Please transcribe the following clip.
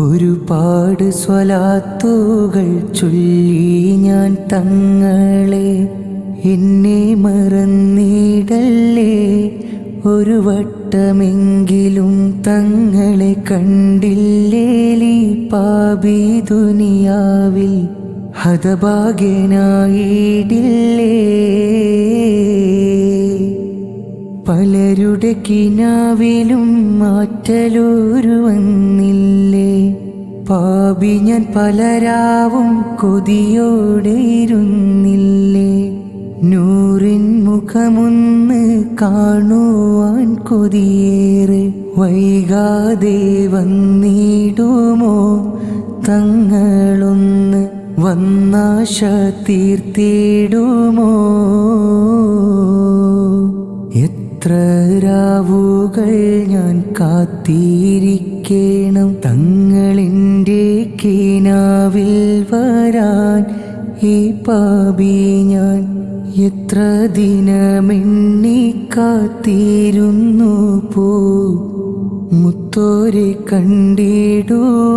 ഒരുപാട് സ്വലാത്തുകൾ ചൊല്ലി ഞാൻ തങ്ങളെ, എന്നെ മറന്നിടല്ലേ. ഒരു വട്ടമെങ്കിലും തങ്ങളെ കണ്ടില്ലേലി പാപി ദുനിയാവിൽ ഹതഭാഗ്യനായിടില്ലേ. പലരുടെ കിനാവിലും മാറ്റലൂരു വന്നില്ലേ. പാപി ഞാൻ പലരാവും കൊതിയോടെ ഇരുന്നില്ലേ. നൂറിൻ മുഖമൊന്ന് കാണുവാൻ കൊതിയേറെ, വൈകാതെ വന്നിടുമോ തങ്ങളൊന്ന് വന്നാശ തീർത്തിടുമോ. എത്ര രാവുകൾ ഞാൻ കാത്തിരിക്കണം തങ്ങളെൻ്റെ കിനാവിൽ വരാൻ. ഈ പാപി ഞാൻ എത്ര ദിനമെണ്ണി കാത്തിരുന്നു പോ മുത്തോരെ കണ്ടിടുവാൻ.